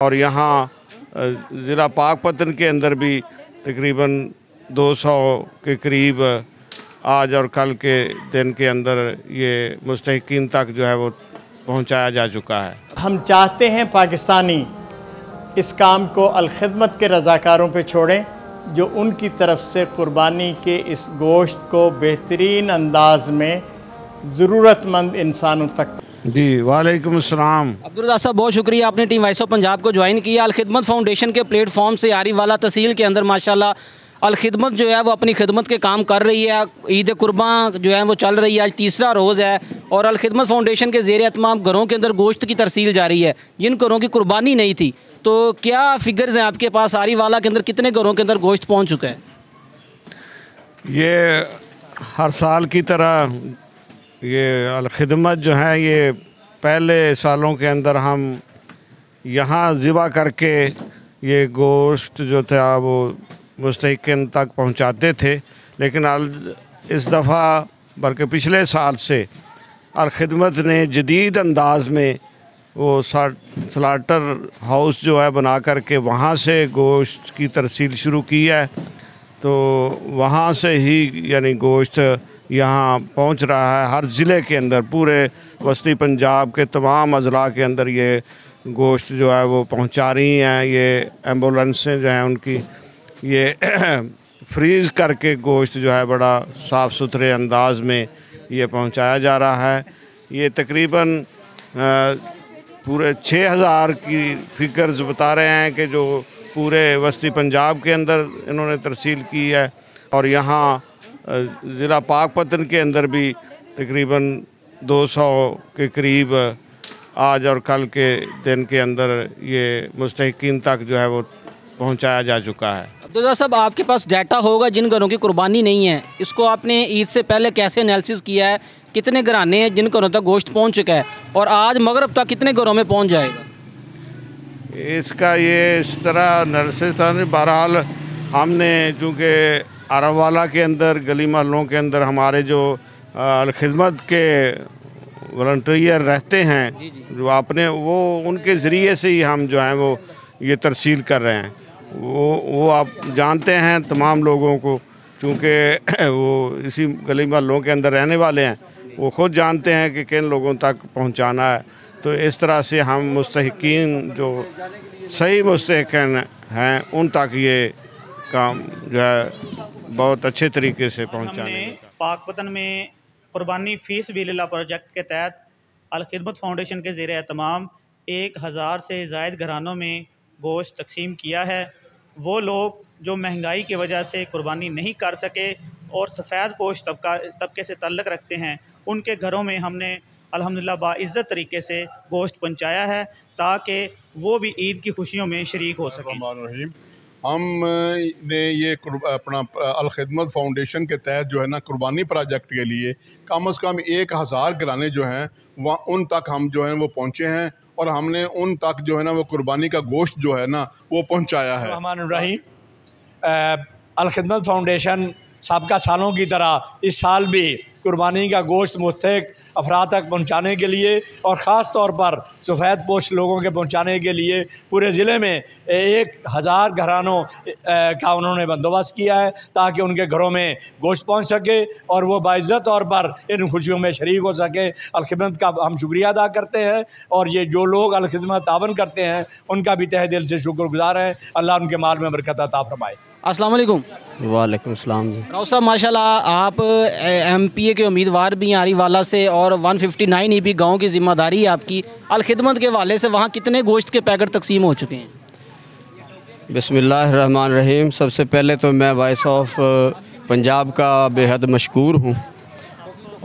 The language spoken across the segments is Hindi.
और यहाँ ज़िला पाकपतन के अंदर भी तकरीबन 200 के करीब आज और कल के दिन के अंदर ये मुस्तहिकीन तक जो है वो पहुँचाया जा चुका है। हम चाहते हैं पाकिस्तानी इस काम को अलखिदमत के रज़ाकारों पे छोड़ें, जो उनकी तरफ से कुर्बानी के इस गोश्त को बेहतरीन अंदाज में ज़रूरतमंद इंसानों तक। जी वालेकुम अस्सलाम। अब्दुल रज़ाक साहब, बहुत शुक्रिया, आपने टीम वॉइस ऑफ पंजाब को ज्वाइन किया। अलखिदमत फाउंडेशन के प्लेटफॉर्म से यारीवाला तहसील के अंदर माशाल्लाह अलखिदमत जो है वो अपनी खिदमत के काम कर रही है। ईद कुर्बान जो है वो चल रही है, आज तीसरा रोज़ है और अलखिदमत फाउंडेशन के ज़ेर एहतमाम घरों के अंदर गोश्त की तरसील जारी है। जिन घरों की कुर्बानी नहीं थी, तो क्या फिगर्स हैं आपके पास? यारीवाला के अंदर कितने घरों के अंदर गोश्त पहुँच चुका है? ये हर साल की तरह ये अलखिदमत जो है ये पहले सालों के अंदर हम यहाँ ज़िबा करके ये गोश्त जो था वो मुस्तहिकीन तक पहुँचाते थे, लेकिन इस दफ़ा बल्कि पिछले साल से अलखिदमत ने जदीद अंदाज में वो स्लाटर हाउस जो है बना करके वहाँ से गोश्त की तरसील शुरू की है। तो वहाँ से ही यानी गोश्त यहाँ पहुँच रहा है। हर ज़िले के अंदर पूरे वस्ती पंजाब के तमाम अज़ला के अंदर ये गोश्त जो है वो पहुँचा रही हैं। ये एम्बुलेंसें जो हैं उनकी ये फ्रीज़ करके गोश्त जो है बड़ा साफ़ सुथरे अंदाज में ये पहुँचाया जा रहा है। ये तकरीबन पूरे 6000 की फ़िगर्स बता रहे हैं कि जो पूरे वस्ती पंजाब के अंदर इन्होंने तरसील की है। और यहाँ ज़िला पाकपतन के अंदर भी तकरीबन 200 के करीब आज और कल के दिन के अंदर ये मुस्तहिकीन तक जो है वो पहुँचाया जा चुका है। अब्दुल रज़ाक साहब, आपके पास डाटा होगा जिन घरों की कुर्बानी नहीं है, इसको आपने ईद से पहले कैसे एनालिसिस किया है? कितने घराने हैं जिन घरों तक गोश्त पहुंच चुका है और आज मगरब तक कितने घरों में पहुंच जाएगा? इसका ये इस तरह एनालिसिस था। बहरहाल हमने चूँकि यारीवाला के अंदर गली महलों के अंदर हमारे जो अलखिदमत के वॉलंटियर रहते हैं जो आपने वो उनके ज़रिए से ही हम जो हैं वो ये तरसील कर रहे हैं। वो आप जानते हैं तमाम लोगों को, चूँकि वो इसी गली महलों के अंदर रहने वाले हैं, वो ख़ुद जानते हैं कि किन लोगों तक पहुंचाना है। तो इस तरह से हम मुस्तहिकीन जो सही मुस्तहिकीन हैं उन तक ये काम जो है बहुत अच्छे तरीके से पहुंचाने का। पाकपतन में कुर्बानी फ़ी सबीलिल्लाह प्रोजेक्ट के तहत अलखिदमत फाउंडेशन के ज़ेर एहतमाम 1000 से ज़ायद घरानों में गोश्त तकसीम किया है। वो लोग जो महंगाई की वजह से कुर्बानी नहीं कर सके और सफ़ेद पोश तबके से तल्लुक़ रखते हैं, उनके घरों में हमने अल्हम्दुलिल्लाह बाइज़्ज़त तरीके से गोश्त पहुँचाया है ताकि वो भी ईद की खुशियों में शरीक हो सकें। हमने ये अपना अलखिदमत फाउंडेशन के तहत जो है ना कुर्बानी प्रोजेक्ट के लिए कम से कम 1000 घराने जो हैं वहाँ उन तक हम जो है वो पहुँचे हैं और हमने उन तक जो है ना वो कुर्बानी का गोश्त जो है ना वो पहुँचाया है। अलखिदमत फाउंडेशन सबका सालों की तरह इस साल भी कुर्बानी का गोश्त मुस्तहिक अफराद तक पहुँचाने के लिए और ख़ास तौर पर सफ़ेद पोश लोगों के पहुँचाने के लिए पूरे ज़िले में 1000 घरानों का उन्होंने बंदोबस्त किया है ताकि उनके घरों में गोश्त पहुँच सके और वो बाइज़्ज़त तौर पर इन खुशियों में शरीक हो सके। अलखिदमत का हम शुक्रिया अदा करते हैं और ये जो लोग अलखिदमत तावन करते हैं उनका भी तहे दिल से शुक्रगुज़ार हैं। अल्लाह उनके माल में बरकत अता फरमाए। अस्सलाम वालेकुम। वालेकुम सलाम जी। राव साहब, माशाल्लाह आप MPA के उम्मीदवार भी हैं यारीवाला से और 159 EB गाँव की ज़िम्मेदारी है आपकी। अलखिदमत के हवाले से वहाँ कितने गोश्त के पैकेट तकसीम हो चुके हैं? बिस्मिल्लाहिर्रहमानिर्रहीम। सबसे पहले तो मैं वॉइस ऑफ पंजाब का बेहद मशकूर हूँ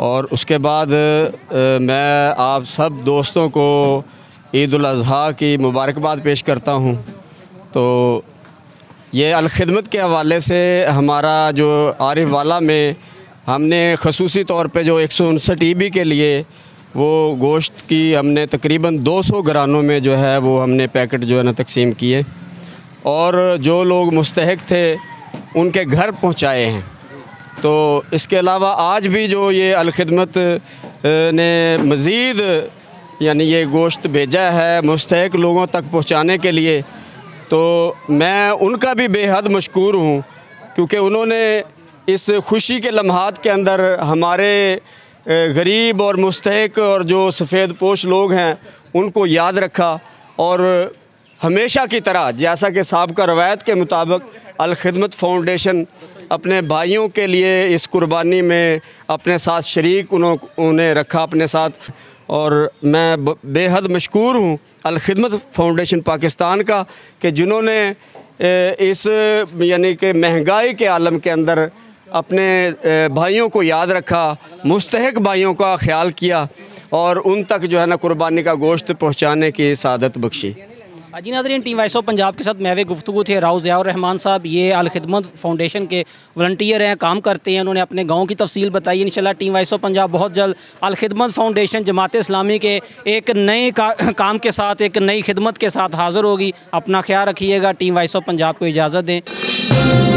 और उसके बाद मैं आप सब दोस्तों को ईद उल अज़हा की मुबारकबाद पेश करता हूँ। तो ये अलखिदमत के हवाले से हमारा जो यारीवाला में हमने खसूसी तौर पे जो 159 EB के लिए वो गोश्त की हमने तकरीबन 200 घरानों में जो है वो हमने पैकेट जो है ना तकसीम किए और जो लोग मुस्तहिक थे उनके घर पहुंचाए हैं। तो इसके अलावा आज भी जो ये अलखिदमत ने मज़ीद यानी ये गोश्त भेजा है मुस्तहिक लोगों तक पहुंचाने के लिए, तो मैं उनका भी बेहद मशकूर हूँ, क्योंकि उन्होंने इस खुशी के लम्हात के अंदर हमारे गरीब और मुस्तहिक और जो सफ़ेद पोश लोग हैं उनको याद रखा। और हमेशा की तरह जैसा कि साबिक़ा रवायत के मुताबिक अल खिदमत फ़ाउंडेशन अपने भाइयों के लिए इस कुर्बानी में अपने साथ शरीक उन्हें रखा अपने साथ। और मैं बेहद मशकूर हूँ अल खिदमत फ़ाउंडेशन पाकिस्तान का कि जिन्होंने इस यानी कि महंगाई के आलम के अंदर अपने भाइयों को याद रखा, मुस्तहिक भाइयों का ख्याल किया और उन तक जो है ना कुर्बानी का गोश्त पहुँचाने की सादत बख्शी। जी नाज़रीन, टीम वॉइस ऑफ पंजाब के साथ महवे गुफ्तगू थे राव ज़ियाउर रहमान साहब। ये अल खिदमत फ़ाउंडेशन के वॉलंटियर हैं, काम करते हैं। उन्होंने अपने गांव की तफसील बताई। इंशाल्लाह टीम वॉइस ऑफ पंजाब बहुत जल्द अल खिदमत फ़ाउंडेशन जमात इस्लामी के एक नए काम के साथ, एक नई खिदमत के साथ हाज़िर होगी। अपना ख्याल रखिएगा। टीम वॉइस ऑफ पंजाब को इजाज़त दें।